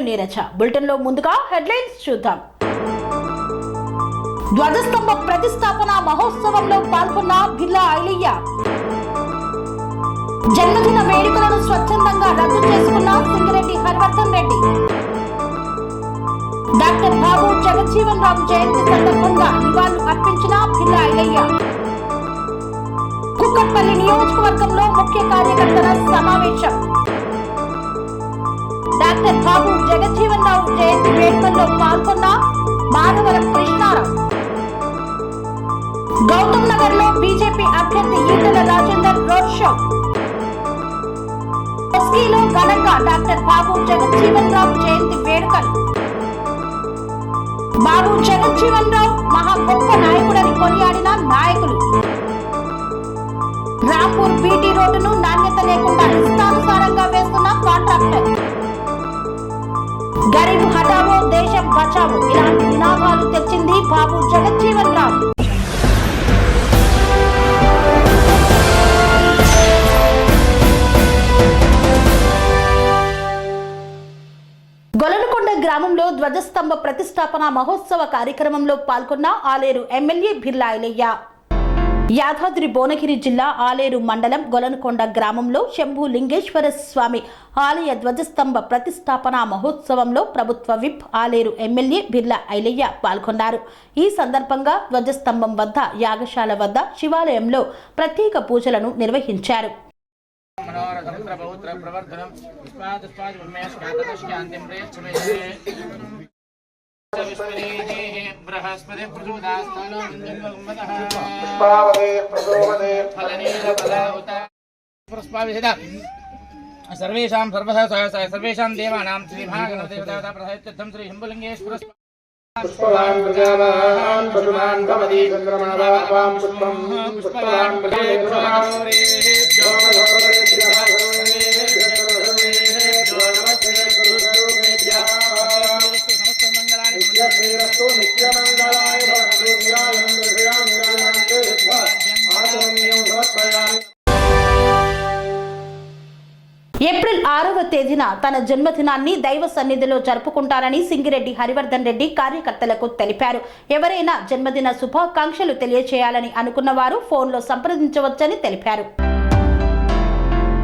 నీరజ. బులెటిన్లో ముందుగా హెడ్లైన్స్ చూద్దాం. ధ్వజస్తంభ ప్రతిష్టాపన మహోత్సవంలో పాల్గొన్న బిర్లా ఐలయ్య. జన్మదిన వేడుకలను స్వచ్ఛందంగా రద్దు చేసుకున్న సింగిరెడ్డి హరివర్ధన్ రెడ్డి. డాక్టర్ బాబు జగజ్జీవన్ రామ్ జయంతి సందర్భంగా నివాళులు అర్పించిన బిర్లా ఐలయ్య. కుక్కట్పల్లి నియోజకవర్గంలో ముఖ్య కార్యకర్తల సమావేశం. డాక్టర్ బాబు జగజ్జీవన్ రామ్ జయంతి వేడుకల్లో పాల్గొన్న మాధవరం కృష్ణారావు. గౌతమ్ నగర్ లో బీజేపీ అభ్యర్థి ఈటెల రాజేందర్ రోడ్ షో. లో ఘనంగా డాక్టర్ బాబు జగజ్జీవన్ రామ్ జయంతి వేడుకలు. బాబు జగజ్జీవన్ రామ్ మహా గొప్ప నాయకుడని కొనియాడిన నాయకులు. రాంపూర్ బీటీ రోడ్డును నాణ్యత లేకుండా ఇష్టానుసారంగా వేస్తున్న కాంట్రాక్టర్. గరీబ్ హటావో దేశం బచావో ఇలాంటి నినాదాలు తెచ్చింది బాబు జగజ్జీవన్ రామ్. గొలనకొండ గ్రామంలో ధ్వజస్తంభ ప్రతిష్టాపన మహోత్సవ కార్యక్రమంలో పాల్గొన్న ఆలేరు ఎమ్మెల్యే బిర్లా ఐలయ్య. యాదాద్రి భువనగిరి జిల్లా ఆలేరు మండలం గొలనకొండ గ్రామంలో శంభు లింగేశ్వర స్వామి ఆలయ ధ్వజస్తంభ ప్రతిష్టాపన మహోత్సవంలో ప్రభుత్వ విప్ ఆలేరు ఎమ్మెల్యే బిర్లా ఐలయ్య పాల్గొన్నారు. ఈ సందర్భంగా ధ్వజస్తంభం వద్ద యాగశాల వద్ద శివాలయంలో ప్రత్యేక పూజలను నిర్వహించారు. सर्वेषां सर्वेषां देवानां श्रीमहागणपतिदेवता प्रथम श्री शंभुलिंगेश्वर पुष्पवान् प्रजावान् पशुमान् भवति चन्द्रमावां पुष्पं पुष्पवान् ఏప్రిల్ 6వ తేదీన తన జన్మదినాన్ని దైవ సన్నిధిలో జరుపుకుంటారని సింగిరెడ్డి హరివర్ధన్ రెడ్డి కార్యకర్తలకు తెలిపారు. ఎవరైనా జన్మదిన శుభాకాంక్షలు తెలియచేయాలని అనుకున్న వారు ఫోన్లో సంప్రదించవచ్చని తెలిపారు.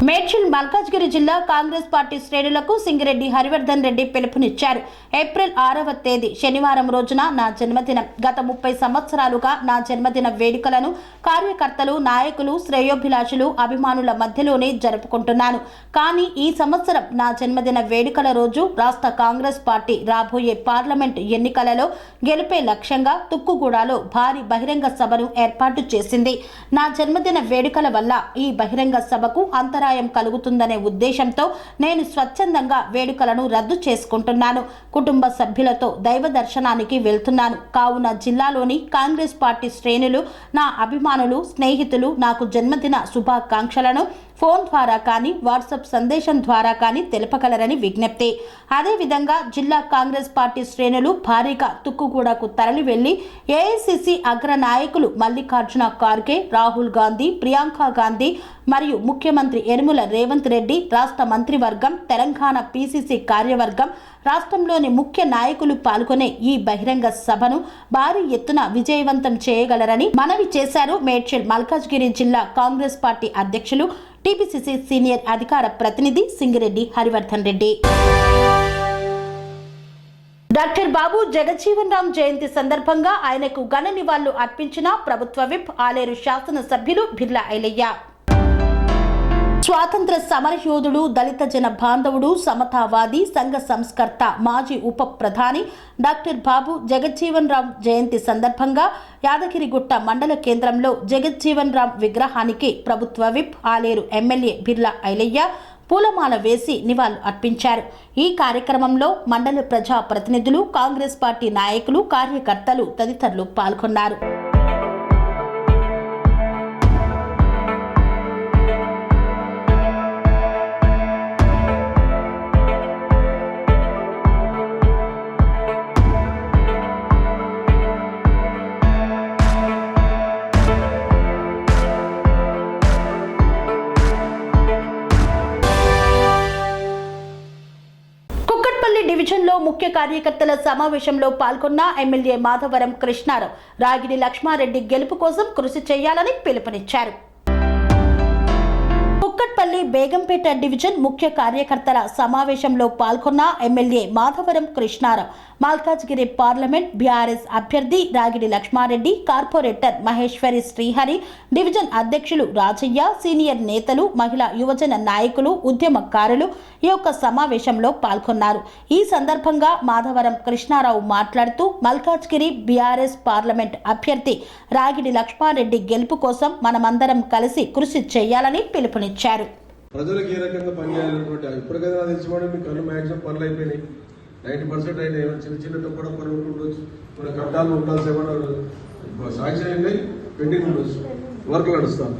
మేడ్చల్ మల్కాజ్గిరి జిల్లా కాంగ్రెస్ పార్టీ శ్రేణులకు సింగిరెడ్డి హరివర్ధన్ రెడ్డి పిలుపునిచ్చారు. ఏప్రిల్ 6వ తేదీ శనివారం రోజున నా జన్మదినం. గత 30 సంవత్సరాలుగా నా జన్మదిన వేడుకలను కార్యకర్తలు, నాయకులు, శ్రేయోభిలాషులు, అభిమానుల మధ్యలోనే జరుపుకుంటున్నాను. కానీ ఈ సంవత్సరం నా జన్మదిన వేడుకల రోజు రాష్ట్ర కాంగ్రెస్ పార్టీ రాబోయే పార్లమెంటు ఎన్నికలలో గెలిపే లక్ష్యంగా తుక్కుగూడలో భారీ బహిరంగ సభను ఏర్పాటు చేసింది. నా జన్మదిన వేడుకల వల్ల ఈ బహిరంగ సభకు అంతరాయం కలుగుతుందనే ఉద్దేశంతో నేను స్వచ్ఛందంగా వేడుకలను రద్దు చేసుకుంటున్నాను. కుటుంబ సభ్యులతో దైవ దర్శనానికి వెళ్తున్నాను. కావున జిల్లాలోని కాంగ్రెస్ పార్టీ శ్రేణులు, నా అభిమానులు, స్నేహితులు నాకు జన్మదిన శుభాకాంక్షలను ఫోన్ ద్వారా కానీ వాట్సాప్ సందేశం ద్వారా కానీ తెలపగలరని విజ్ఞప్తి. అదేవిధంగా జిల్లా కాంగ్రెస్ పార్టీ శ్రేణులు భారీగా తుక్కుగూడకు తరలి వెళ్లి ఏఐసిసి అగ్ర నాయకులు మల్లికార్జున ఖార్గే, రాహుల్ గాంధీ, ప్రియాంక గాంధీ మరియు ముఖ్యమంత్రి యనుమల రేవంత్ రెడ్డి, రాష్ట్ర మంత్రివర్గం, తెలంగాణ పిసిసి కార్యవర్గం, రాష్ట్రంలోని ముఖ్య నాయకులు పాల్గొనే ఈ బహిరంగ సభను భారీ ఎత్తున విజయవంతం చేయగలరని మనవి చేశారు. మేడ్చల్ మల్కాజ్గిరి జిల్లా కాంగ్రెస్ పార్టీ అధ్యక్షులు, టీపీసీసీ సీనియర్ అధికార ప్రతినిధి సింగిరెడ్డి హరివర్ధన్ రెడ్డి. డాక్టర్ బాబు జగజ్జీవన్ రామ్ జయంతి సందర్భంగా ఆయనకు ఘన నివాళులు అర్పించిన ప్రభుత్వ విప్ ఆలేరు శాసనసభ్యులు బిర్లా ఐలయ్య. స్వాతంత్ర సమరయోధుడు, దళిత జన బాంధవుడు, సమతావాది, సంఘ సంస్కర్త, మాజీ ఉప ప్రధాని డాక్టర్ బాబు జగజ్జీవన్ రామ్ జయంతి సందర్భంగా యాదగిరిగుట్ట మండల కేంద్రంలో జగజ్జీవన్ రామ్ విగ్రహానికి ప్రభుత్వ విప్ ఆలేరు ఎమ్మెల్యే బిర్లా ఐలయ్య పూలమాల వేసి నివాళులు అర్పించారు. ఈ కార్యక్రమంలో మండల ప్రజా ప్రతినిధులు, కాంగ్రెస్ పార్టీ నాయకులు, కార్యకర్తలు తదితరులు పాల్గొన్నారు. డివిజన్లో ముఖ్య కార్యకర్తల సమావేశంలో పాల్గొన్న ఎమ్మెల్యే మాధవరం కృష్ణారావు రాగిడి లక్ష్మారెడ్డి గెలుపు కోసం కృషి చేయాలని పిలుపునిచ్చారు. కుక్కట్పల్లి బేగంపేట డివిజన్ ముఖ్య కార్యకర్తల సమావేశంలో పాల్గొన్న ఎమ్మెల్యే మాధవరం కృష్ణారావు మల్కాజ్గిరి పార్లమెంట్ బీఆర్ఎస్ అభ్యర్థి రాగిడి లక్ష్మారెడ్డి, కార్పొరేటర్ మహేశ్వరి శ్రీహరి, డివిజన్ అధ్యక్షులు రాజయ్య, సీనియర్ నేతలు, మహిళా యువజన నాయకులు, ఉద్యమకారులు ఈ యొక్క సమావేశంలో పాల్గొన్నారు. ఈ సందర్భంగా మాధవరం కృష్ణారావు మాట్లాడుతూ మల్కాజ్గిరి బీఆర్ఎస్ పార్లమెంట్ అభ్యర్థి రాగిడి లక్ష్మారెడ్డి గెలుపు కోసం మనమందరం కలిసి కృషి చేయాలని పిలుపునిచ్చారు. ప్రజలకు ఏ రకంగా పనిచేయాలన్నటువంటి ఇప్పటికైనా తెలుసుకోవడం మీకు అన్ని మ్యాక్సిమం పనులు అయిపోయినాయి. 90% అయినాయి. చిన్న చిన్నతో కూడా పనులు ఉండొచ్చు, కొన్ని కట్టాలు ఉండాల్సి ఏమన్నా సాంక్షన్ అయినాయి, పెండింగ్ ఉండొచ్చు, వర్క్లు నడుస్తాం.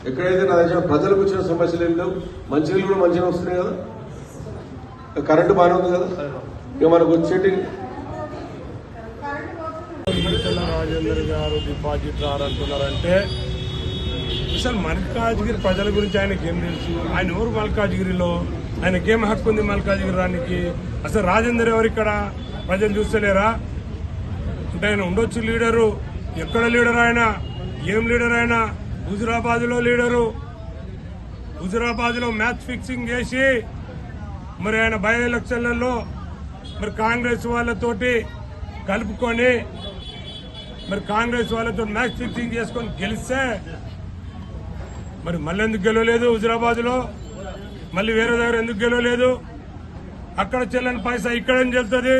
ఎక్కడైతే నా దగ్గర ప్రజలకు వచ్చిన సమస్యలు ఏం లేవు. మంచినీళ్ళు కూడా మంచిగా వస్తున్నాయి కదా, కరెంటు బాగానే ఉంది కదా. ఇక మనకు వచ్చేటి రాజేందర్ గారు డిపాజిట్ రారంటున్నారంటే అసలు మల్కాజ్గిరి ప్రజల గురించి ఆయనకి ఏం తెలుసు? ఆయన ఎవరు మల్కాజ్గిరిలో? ఆయనకేం హక్కు ఉంది మల్కాజ్గిరి రానికి? అసలు రాజేందర్ ఎవరు ఇక్కడ? ప్రజలు చూస్తలేరా? అంటే ఆయన ఉండొచ్చు లీడరు. ఎక్కడ లీడర్ ఆయన? ఏం లీడర్ ఆయన? హుజురాబాద్లో లీడరు. హుజురాబాద్లో మ్యాచ్ ఫిక్సింగ్ చేసి మరి ఆయన బై ఎలక్షన్లలో మరి కాంగ్రెస్ వాళ్ళతోటి కలుపుకొని మరి కాంగ్రెస్ వాళ్ళతో మ్యాచ్ ఫిక్సింగ్ చేసుకొని గెలిస్తే మరి మళ్ళీ ఎందుకు గెలవలేదు? హుజురాబాద్లో మళ్ళీ వేరే దగ్గర ఎందుకు గెలవలేదు? అక్కడ చెల్లని పైసా ఇక్కడేం చెల్తుంది,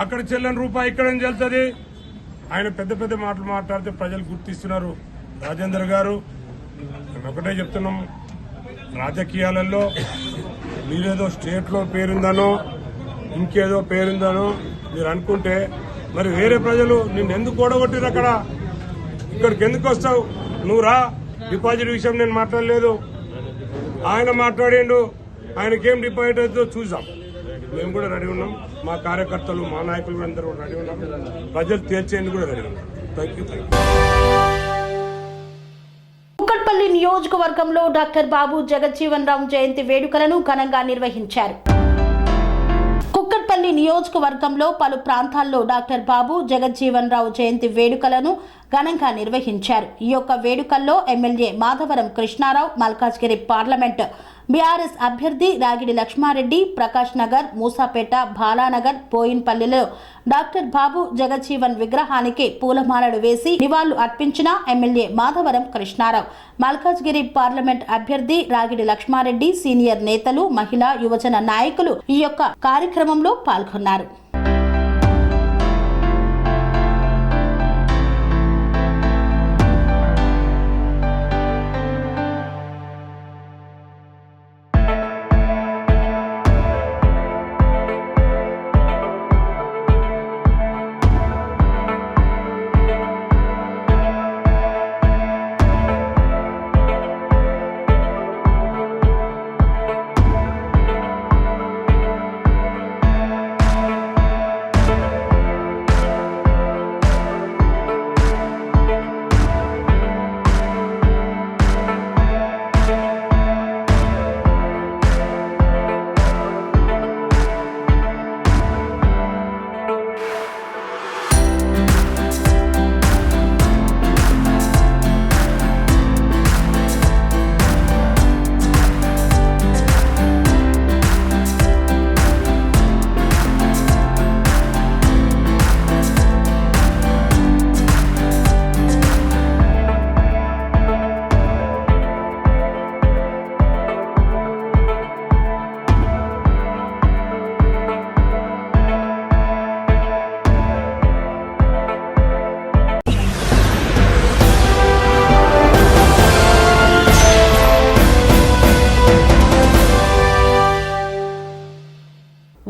అక్కడ చెల్లని రూపాయి ఇక్కడేం చెల్తుంది. ఆయన పెద్ద పెద్ద మాటలు మాట్లాడితే ప్రజలు గుర్తిస్తున్నారు. రాజేందర్ గారు ఒకటే చెప్తున్నాం, రాజకీయాలలో మీరేదో స్టేట్లో పేరుందనో ఇంకేదో పేరుందనో మీరు అనుకుంటే మరి వేరే ప్రజలు నిన్ను ఎందుకు ఓడగొట్టిరు? అక్కడ ఇక్కడికి ఎందుకు వస్తావు? నువ్వు రా. డిపాజిట్ విషయం నేను మాట్లాడలేదు, ఆయన మాట్లాడిండు. ఆయనకేం డిపాజిట్ అవుతుందో చూసాం. మేము కూడా రెడీ ఉన్నాం, మా కార్యకర్తలు మా నాయకులు అందరూ రెడీ ఉన్నాం. ప్రజలు తీర్చేందుకు కూడా రెడీ ఉన్నాం. Thank you. కుక్కట్పల్లి నియోజకవర్గంలో డాక్టర్ బాబు జగజ్జీవన్ రామ్ జయంతి వేడుకలను ఘనంగా నిర్వహించారు. కుక్కట్పల్లి నియోజకవర్గంలో పలు ప్రాంతాల్లో డాక్టర్ బాబు జగజ్జీవన్ రావు జయంతి వేడుకలను ఘనంగా నిర్వహించారు. ఈ యొక్క వేడుకల్లో ఎమ్మెల్యే మాధవరం కృష్ణారావు, మల్కాజ్గిరి పార్లమెంట్ బీఆర్ఎస్ అభ్యర్థి రాగిడి లక్ష్మారెడ్డి, ప్రకాష్ నగర్, మూసాపేట, బాలానగర్, బోయిన్పల్లిలో డాక్టర్ బాబు జగజ్జీవన్ విగ్రహానికి పూలమాలలు వేసి నివాళులు అర్పించిన ఎమ్మెల్యే మాధవరం కృష్ణారావు, మల్కాజ్గిరి పార్లమెంట్ అభ్యర్థి రాగిడి లక్ష్మారెడ్డి, సీనియర్ నేతలు, మహిళా యువజన నాయకులు ఈ యొక్క కార్యక్రమంలో పాల్గొన్నారు.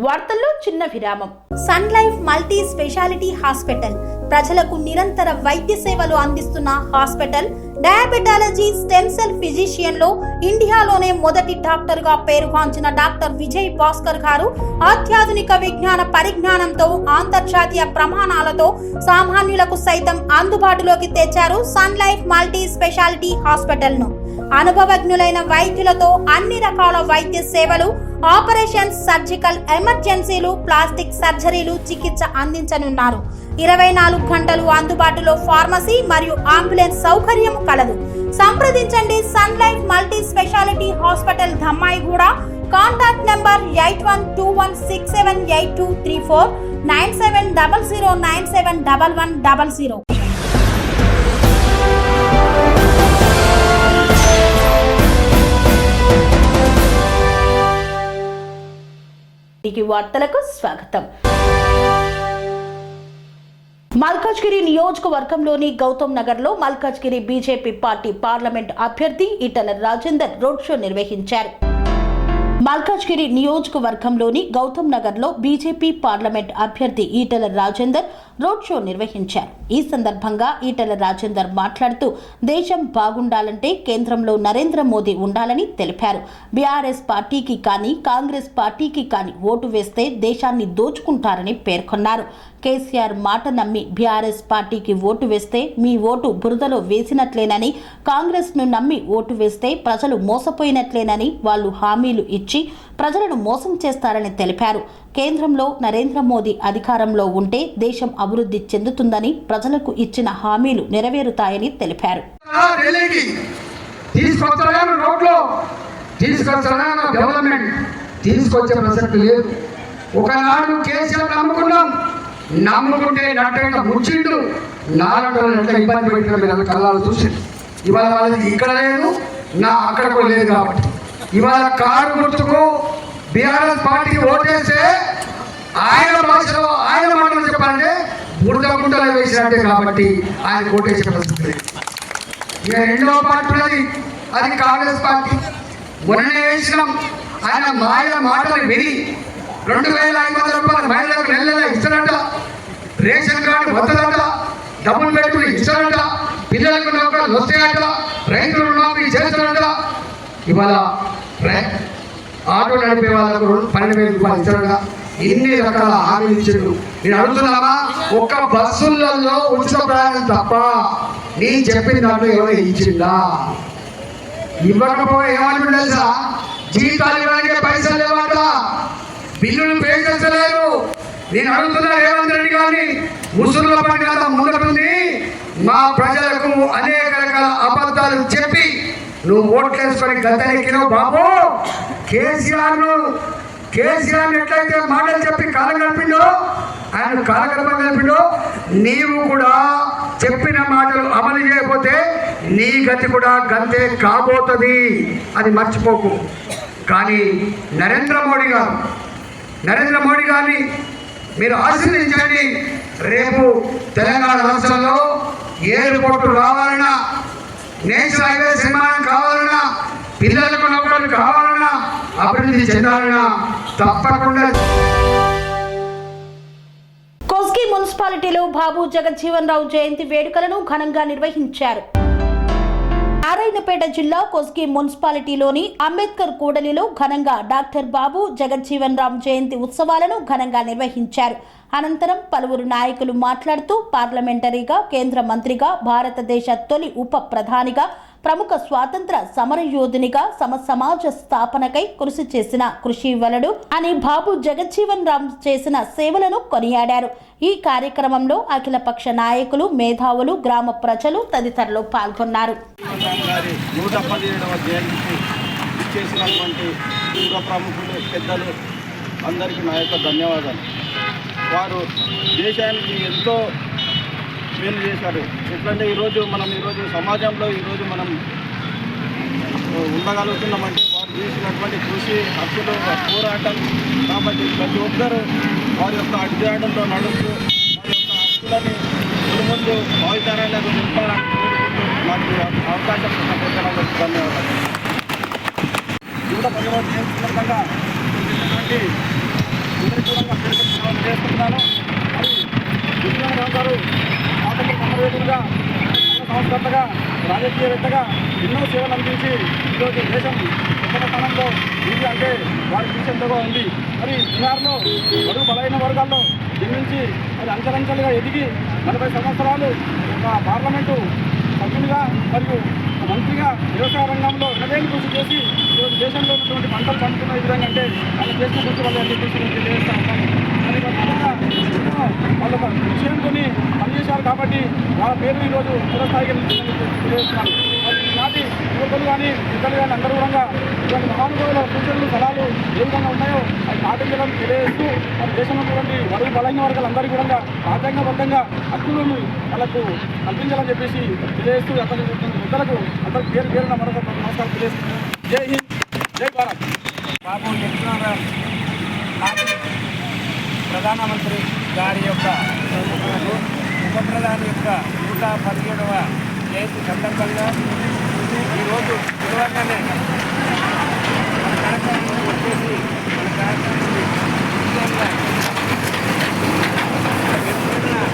వార్తల్లో చిన్న విరామం. Sun life multi speciality hospital ప్రజలకు నిరంతర వైద్య సేవలు అందిస్తున్న hospital. Diabetology, stem cell physician లో ఇండియాలోనే మొదటి డాక్టర్ గా పేరుగాంచిన డాక్టర్ విజయ్ భాస్కర్ గారు అత్యాధునిక విజ్ఞాన పరిజ్ఞానంతో అంతర్జాతీయ ప్రమాణాలతో సామాన్యులకు సైతం అందుబాటులోకి తెచ్చారు sun life multi speciality hospital ను. అనుభవజ్ఞులైన వైద్యులతో అన్ని రకాల వైద్య సేవలు ఆపరేషన్స్, సర్జికల్ ఎమర్జెన్సీలు, ప్లాస్టిక్ సర్జరీలు చికిత్స అందించనున్నారు. 24 గంటలు అందుబాటులో ఫార్మసీ మరియు అంబులెన్స్ సౌకర్యం కలదు. సంప్రదించండి sun life multi speciality hospital, Dhammaiguda. Contact number 8121678234 9700971100. వార్తలకు స్వాగతం. మల్కాజ్గిరి నియోజకవర్గంలోని గౌతమ్ నగర్ లో మల్కాజ్గిరి బీజేపీ పార్టీ పార్లమెంట్ అభ్యర్థి ఈటెల రాజేందర్ రోడ్ షో నిర్వహించారు. మల్కాజ్గిరి నియోజకవర్గంలోని గౌతమ్ నగర్ లో బీజేపీ పార్లమెంట్ అభ్యర్థి ఈటెల రాజేందర్ రోడ్ షో నిర్వహించారు. ఈ సందర్భంగా ఈటెల రాజేందర్ మాట్లాడుతూ దేశం బాగుండాలంటే కేంద్రంలో నరేంద్ర మోదీ ఉండాలని తెలిపారు. బీఆర్ఎస్ పార్టీకి కానీ కాంగ్రెస్ పార్టీకి కానీ ఓటు వేస్తే దేశాన్ని దోచుకుంటారని పేర్కొన్నారు. కేసీఆర్ మాట నమ్మి బీఆర్ఎస్ పార్టీకి ఓటు వేస్తే మీ ఓటు బురదలో వేసినట్లేనని, కాంగ్రెస్ ను నమ్మి ఓటు వేస్తే ప్రజలు మోసపోయినట్లేనని వాళ్ళు హామీలు ఇచ్చి ప్రజలను మోసం చేస్తారని తెలిపారు. కేంద్రంలో నరేంద్ర మోదీ అధికారంలో ఉంటే దేశం అభివృద్ధి చెందుతుందని, ప్రజలకు ఇచ్చిన హామీలు నెరవేరుతాయని తెలిపారు. ఒకనాడు కేసీఆర్ నమ్ముకుంటే నట్టగా ముచ్చిండు, నాలుగు ఇబ్బంది పెట్టిన మీరు కళ్ళాలు చూసి ఇవాళ వాళ్ళకి ఇక్కడ లేదు, నా అక్కడ కూడా లేదు. కాబట్టి ఇవాళ కారు గుర్తుకు బీఆర్ఎస్ పార్టీకి ఓటేస్తే ఆయన భాషలో ఆయన మాటలు చెప్పాలంటే బురద గుంటలో వేసినట్టే. కాబట్టి ఆయన ఓటేసే పరిస్థితి. ఇక రెండవ పార్టీ ఉన్నది, అది కాంగ్రెస్ పార్టీ. మొన్నే వేసినాం. ఆయన మాటలు విని 2500 రూపాయలు మహిళలకు నెల ఇస్తారంట, రేషన్ కార్డు వద్దదంట, డబ్బులు పెట్టుకుని ఇస్తారంట, పిల్లలకు నౌకలు వస్తాయంట, రైతులు రుణమాఫీ చేస్తారంట. ఇవాళ ఆటో నడిపే వాళ్ళకు 12,000 రూపాయలు ఇస్తారంట. ఇన్ని రకాల హామీలు ఇచ్చిండు. నేను అడుగుతున్నామా, ఒక్క బస్సులలో ఉచిత ప్రయాణం తప్ప నీ చెప్పిన దాంట్లో ఏమైనా ఇచ్చిందా? ఇవ్వకపోతే ఏమని తెలుసా, జీతాలు ఇవ్వడానికి పైసలు లేవట, బిల్లులు పే చేస్తలేరు. నేను అడుగుతున్నా రేవంత్ రెడ్డి గారిని, ముసుగుల పండుగ ముందుంది, మా ప్రజలకు అనేక రకాల అబద్ధాలు చెప్పి నువ్వు ఓట్లేసుకొని గద్దెనెక్కినావు బాబు. కేసీఆర్ ఎట్లయితే మాటలు చెప్పి కాలం గడిపిండో, ఆయన కాలగర్భం గడిపిండో, నీవు కూడా చెప్పిన మాటలు అమలు చేయకపోతే నీ గతి కూడా గంతే కాబోతుంది, అది మర్చిపోకు. కానీ నరేంద్ర మోడీ గారిని మీరు ఆశీర్వదించండి. రేపు తెలంగాణ రాష్ట్రంలో ఎయిర్పోర్టు రావాలన్నా, నేషనల్ హైవేస్ నిర్మాణం కావాలన్నా, పిల్లలకు నౌకలు కావాలన్నా, అభివృద్ధి చెందాలన్నా తప్పకుండా. కొస్గి మున్సిపాలిటీలో బాబు జగజ్జీవన్ రావు జయంతి వేడుకలను ఘనంగా నిర్వహించారు. నారాయణపేట జిల్లా కొస్గి మున్సిపాలిటీలోని అంబేద్కర్ కూడలిలో ఘనంగా డాక్టర్ బాబు జగజ్జీవన్ రామ్ జయంతి ఉత్సవాలను ఘనంగా నిర్వహించారు. అనంతరం పలువురు నాయకులు మాట్లాడుతూ పార్లమెంటరీగా, కేంద్ర మంత్రిగా, భారతదేశ తొలి ఉప ప్రధానిగా, ప్రముఖ స్వాతంత్ర సమరయోధునిగా, సమాజ స్థాపనకై కృషి చేసిన కృషి వలడు అని బాబు జగజ్జీవన్ రామ్ చేసిన సేవలను కొనియాడారు. ఈ కార్యక్రమంలో అఖిలపక్ష నాయకులు, మేధావులు, గ్రామ ప్రజలు తదితరులు పాల్గొన్నారు. అందరికీ నా యొక్క ధన్యవాదాలు. వారు దేశానికి ఎంతో మేలు చేశారు. ఎట్లంటే ఈరోజు సమాజంలో మనం ఉండగలుగుతున్నామంటే వారు చేసినటువంటి కృషి, హక్కులు, పోరాటం. కాబట్టి ప్రతి ఒక్కరూ వారి యొక్క అడుగుజాడల్లో నడుస్తూ వారి యొక్క హక్కులని ముందు భావితరాలకు నింపాలని కోరుకుంటూ నాకు అవకాశం పెద్దలకు ధన్యవాదాలు. యువత పరివర్తన సందర్భంగా చేస్తున్నాను. మరి విజయనగరం గారు ఆటలు సమరవేదులుగా, సంస్కర్తగా, రాజకీయవేత్తగా ఎన్నో సేవలు అందించి ఈరోజు దేశం ఉత్తమ స్థానంలో ఇది అంటే వారి కృషి ఎంతగా ఉంది. మరి బీహార్లో బడుగు బలైన వర్గాల్లో జన్మించి మరి అంచెలంచెలుగా ఎదిగి 40 సంవత్సరాలు ఒక పార్లమెంటు సభ్యునిగా మరియు మంత్రిగా వ్యవసాయ రంగంలో ఎనలేని కృషి చేసి ఈరోజు దేశంలో ఉన్నటువంటి పంటలు పండుతున్న విధంగా అంటే వాళ్ళు చేసిన కృషి వాళ్ళు అని చెప్పేసి నేను తెలియజేస్తా ఉన్నాను. మరి విధంగా వాళ్ళ ఒక విషయంతో పనిచేశారు కాబట్టి వాళ్ళ పేరు ఈరోజు చిరస్థాయిగా తెలియజేస్తున్నాను. మరి ఈనాటి యువకులు కానీ పెద్దలు కానీ అందరూ కూడా ఇటువంటి మహానుభావుల సూచనలు సలహాలు ఏ విధంగా ఉన్నాయో అవి పాటించడం తెలియజేస్తూ మరి దేశంలో ఉన్నటువంటి బడుగు బలహీన వర్గాలందరికీ కూడా రాజ్యాంగబద్ధంగా హక్కులను వాళ్ళకు కల్పించాలని చెప్పేసి తెలియజేస్తూ అతని పెద్దలకు అందరికీ పేరు పేరున మరొక నమస్కారం తెలియజేస్తున్నాను. జై హింద్, జై భారత్. బాబు జగజీవన్ మాజీ ప్రధానమంత్రి గారి యొక్క ఉప ప్రధాని యొక్క 117వ జయంతి సందర్భంగా ఈరోజు విలువగానే మన కార్యక్రమం వచ్చేసి మన కార్యక్రమాన్ని విజయంగా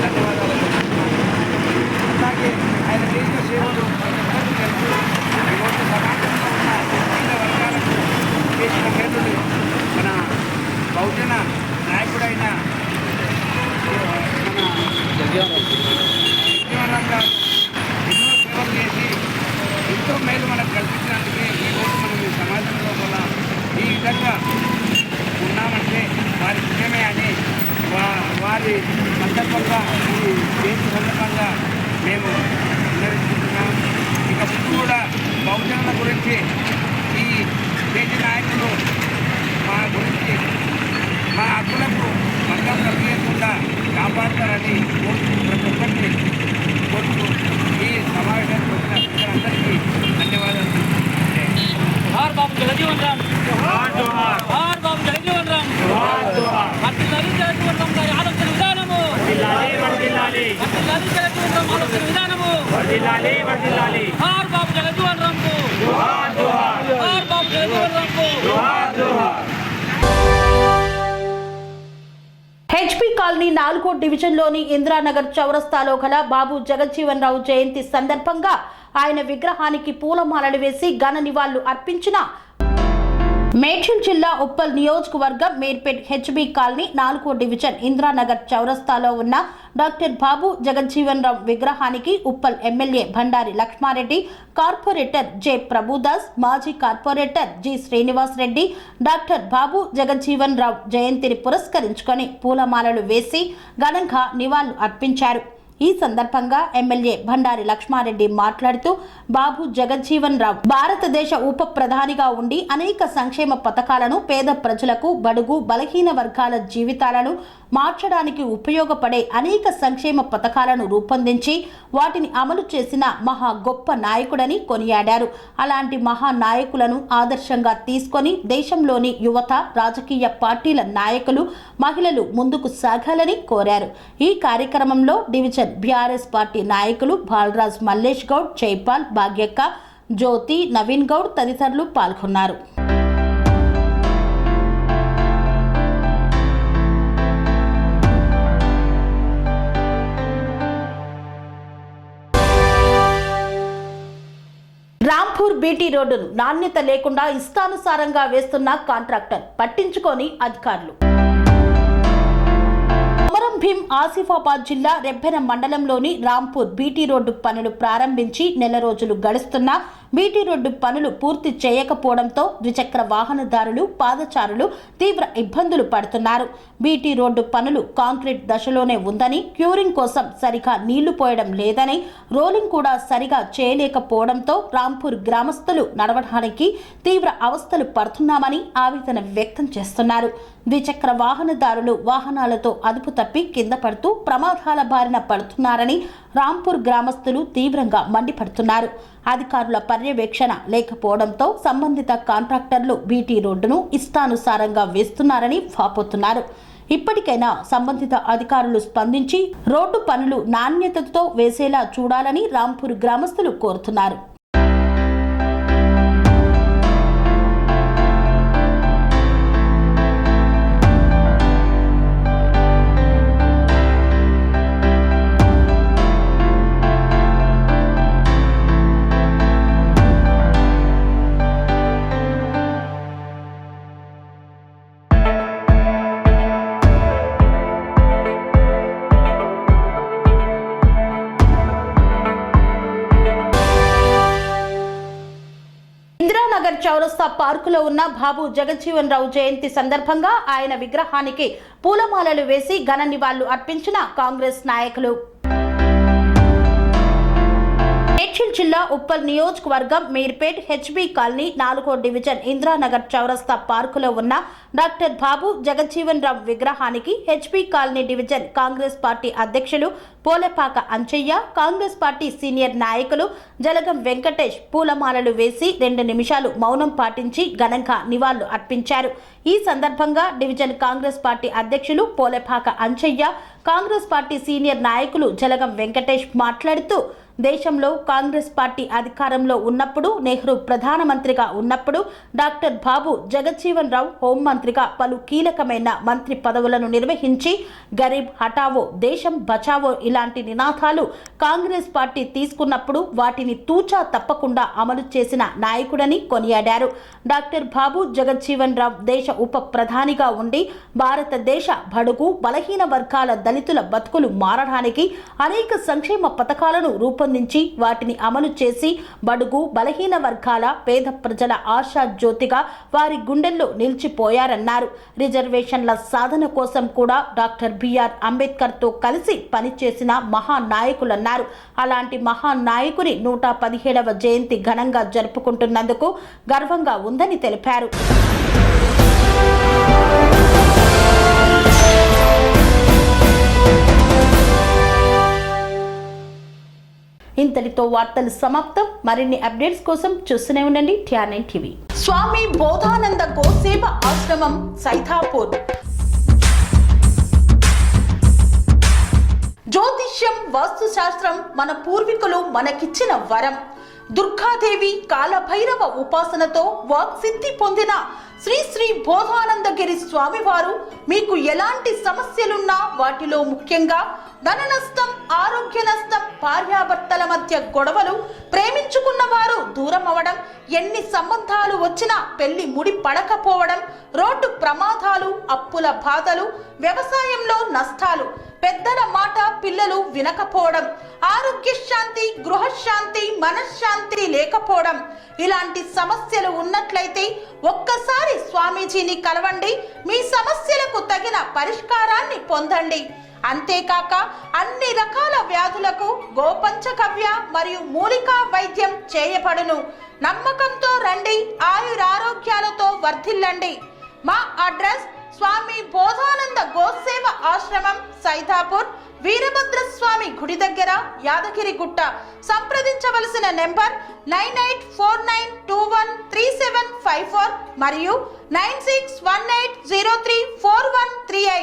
ధన్యవాదాలు చెప్తున్నాను. అలాగే ఆయన చేసిన సేవలు మనకందరికీ తెలుసు. ఈరోజు సమాజంలో ఉన్న వివిధ వర్గాలకు చేసిన మేలులు మన బహుజన నాయకుడైన మన జగజీవన్ గారు ఎన్నో సేవలు చేసి ఎంతో మేలు మనకు కల్పించినందుకే ఈరోజు మనం ఈ సమాజంలో కూడా ఈ విధంగా ఉన్నామంటే వారి విజయమే అని వారి సందర్భంగా ఈ దేశ సందర్భంగా మేము నిర్వహిస్తున్నాం. ఇక ముందు కూడా బహుజనుల గురించి ఈ దేశ నాయకులు మా గురించి మా హక్కులకు భంగం కలిగేకుండా కాపాడతారని ప్రతి ఒక్కరిని కోరుతూ ఈ సమావేశానికి వచ్చిన ప్రజలందరికీ ధన్యవాదాలు. जोहार बाबू जगजीवन राम, जोहार बाबू जगजीवन राम, जगजीवन राम गारी आलोचన విధానము जगजीवन राम आलोचన విధానము जोहार बाबू जगजीवन राम को जोहार बाबू जगजीवन राम को जोहार. హెచ్పీ కాలనీ 4వ డివిజన్లోని ఇందిరానగర్ చౌరస్తాలో గల బాబు జగజ్జీవన్ రావు జయంతి సందర్భంగా ఆయన విగ్రహానికి పూలమాలలు వేసి ఘన నివాళులు అర్పించిన మేడ్చల్ జిల్లా ఉప్పల్ నియోజకవర్గం మేర్పేట్ హెచ్బీ కాలనీ 4వ డివిజన్ ఇందిరానగర్ చౌరస్తాలో ఉన్న డాక్టర్ బాబు జగజ్జీవన్ రావు విగ్రహానికి Uppal MLA Bhandari Lakshma Reddy, corporator J Prabhudas, మాజీ corporator G Srinivas Reddy doctor Babu Jagjivan Rao జయంతిని పురస్కరించుకొని పూలమాలలు వేసి ఘనంగా నివాళులు అర్పించారు. ఈ సందర్భంగా ఎమ్మెల్యే భండారి లక్ష్మారెడ్డి మాట్లాడుతూ బాబు జగజ్జీవన్ రావు భారతదేశ ఉప ప్రధానిగా ఉండి అనేక సంక్షేమ పథకాలను పేద ప్రజలకు, బడుగు బలహీన వర్గాల జీవితాలను మార్చడానికి ఉపయోగపడే అనేక సంక్షేమ పథకాలను రూపొందించి వాటిని అమలు చేసిన మహా గొప్ప నాయకుడని కొనియాడారు. అలాంటి మహా నాయకులను ఆదర్శంగా తీసుకొని దేశంలోని యువత, రాజకీయ పార్టీల నాయకులు, మహిళలు ముందుకు సాగాలని కోరారు. ఈ కార్యక్రమంలో డివిజన్ బీఆర్ఎస్ పార్టీ నాయకులు బాలరాజ్, మల్లేష్ గౌడ్, జైపాల్, భాగ్యక్క, జ్యోతి, నవీన్ గౌడ్ తదితరులు పాల్గొన్నారు. రాంపూర్ బీటీ రోడ్డును నాణ్యత లేకుండా ఇష్టానుసారంగా వేస్తున్న కాంట్రాక్టర్ పట్టించుకోని అధికారులు. కొమరం భీం ఆసిఫాబాద్ జిల్లా రెబ్బెన మండలంలోని రాంపూర్ బీటీ రోడ్డు పనులు ప్రారంభించి నెల రోజులు గడుస్తున్నా బీటీ రోడ్డు పనులు పూర్తి చేయకపోవడంతో ద్విచక్ర వాహనదారులు, పాదచారులు తీవ్ర ఇబ్బందులు పడుతున్నారు. బీటీ రోడ్డు పనులు కాంక్రీట్ దశలోనే ఉందని, క్యూరింగ్ కోసం సరిగా నీళ్లు పోయడం లేదని, రోలింగ్ కూడా సరిగా చేయలేకపోవడంతో రాంపూర్ గ్రామస్తులు నడవడానికి తీవ్ర అవస్థలు పడుతున్నామని ఆవేదన వ్యక్తం చేస్తున్నారు. ద్విచక్ర వాహనదారులు వాహనాలతో అదుపు తప్పి కింద పడుతూ ప్రమాదాల బారిన పడుతున్నారని రాంపూర్ గ్రామస్తులు తీవ్రంగా మండిపడుతున్నారు. అధికారుల పర్యవేక్షణ లేకపోవడంతో సంబంధిత కాంట్రాక్టర్లు బీటీ రోడ్డును ఇష్టానుసారంగా వేస్తున్నారని వాపోతున్నారు. ఇప్పటికైనా సంబంధిత అధికారులు స్పందించి రోడ్డు పనులు నాణ్యతతో వేసేలా చూడాలని రాంపూర్ గ్రామస్తులు కోరుతున్నారు. నగర్ చౌరస్తా పార్కులో ఉన్న బాబు జగజ్జీవన్ రావు జయంతి సందర్భంగా ఆయన విగ్రహానికి పూలమాలలు వేసి ఘన నివాళులు అర్పించిన కాంగ్రెస్ నాయకులు. మేడ్చల్ జిల్లా ఉప్పల్ నియోజకవర్గం మీర్పేట్ హెచ్బీ కాలనీ 4వ డివిజన్ ఇంద్రానగర్ చౌరస్తా పార్కులో ఉన్న డాక్టర్ బాబు జగజ్జీవన్ రావు విగ్రహానికి HB colony division Congress party అధ్యక్షులు పోలేపాక అంచయ్య, కాంగ్రెస్ పార్టీ సీనియర్ నాయకులు జలగం వెంకటేష్ పూలమాలలు వేసి 2 నిమిషాలు మౌనం పాటించి ఘనంగా నివాళులు అర్పించారు. ఈ సందర్భంగా డివిజన్ కాంగ్రెస్ పార్టీ అధ్యక్షులు పోలేపాక అంచయ్య, కాంగ్రెస్ పార్టీ సీనియర్ నాయకులు జలగం వెంకటేష్ మాట్లాడుతూ దేశంలో కాంగ్రెస్ పార్టీ అధికారంలో ఉన్నప్పుడు, నెహ్రూ ప్రధానమంత్రిగా ఉన్నప్పుడు డాక్టర్ బాబు జగజ్జీవన్ రావు హోంమంత్రిగా పలు కీలకమైన మంత్రి పదవులను నిర్వహించి గరీబ్ హఠావో, దేశం బచావో ఇలాంటి నినాదాలు కాంగ్రెస్ పార్టీ తీసుకున్నప్పుడు వాటిని తూచా తప్పకుండా అమలు చేసిన నాయకుడని కొనియాడారు. డాక్టర్ బాబు జగజ్జీవన్ రావు దేశ ఉప ప్రధానిగా ఉండి భారతదేశ బడుగు బలహీన వర్గాల దళితుల బతుకులు మారడానికి అనేక సంక్షేమ పథకాలను రూపొందించి వాటిని అమలు చేసి బడుగు బలహీన వర్గాల పేద ప్రజల ఆశా జ్యోతిగా వారి గుండెల్లో నిలిచిపోయారన్నారు. రిజర్వేషన్ల సాధన కోసం కూడా డాక్టర్ బిఆర్ అంబేద్కర్తో కలిసి పనిచేసిన మహానాయకులన్నారు. అలాంటి మహానాయకుని 117వ జయంతి ఘనంగా జరుపుకుంటున్నందుకు గర్వంగా ఉందని తెలిపారు. ఇంతటితో వార్తలు సమాప్తం. మరిన్ని అప్డేట్స్ కోసం చూస్తూనే ఉండండి TR9 టీవీ. స్వామి బోధానంద గోసేవ ఆశ్రమం సైథాపూర్. జ్యోతిష్యం, వాస్తుశాస్త్రం మన పూర్వీకులు మనకిచ్చిన వరం. దుర్గాదేవి, కాలభైరవ ఉపాసనతో వాక్సిద్ధి పొందిన శ్రీ శ్రీ బోధానందగిరి స్వామివారు మీకు ఎలాంటి సమస్యలున్నా, వాటిలో ముఖ్యంగా ధన నష్టం, ఆరోగ్య నష్టం, భార్యాభర్తల మధ్య గొడవలు, ప్రేమించుకున్న వారు దూరం అవడం, ఎన్ని సంబంధాలు వచ్చినా పెళ్లి ముడి పడకపోవడం, రోడ్డు ప్రమాదాలు, అప్పుల బాధలు, వ్యవసాయంలో నష్టాలు, పెద్దల మాట పిల్లలు వినకపోవడం, ఆరోగ్య శాంతి, గృహశాంతి, మనశ్శాంతి లేకపోవడం, ఇలాంటి సమస్యలు ఉన్నట్లయితే ఒక్కసారి స్వామీజీని కలవండి. మీ సమస్యలకు తగిన పరిష్కారాన్ని పొందండి. అంతేకాక అన్ని రకాల వ్యాధులకు గోపంచకవ్య మరియు మూలికా వైద్యం చేయబడును. నమ్మకంతో రండి, ఆయురారోగ్యాలతో వర్ధిల్లండి. మా అడ్రస్ స్వామి బోధానంద గోసేవ ఆశ్రమం, సైథాపూర్, వీరభద్రస్వామి గుడి దగ్గర, యాదగిరిగుట్ట. సంప్రదించవలసిన నెంబర్ 9849213754 మరియు 9618034138.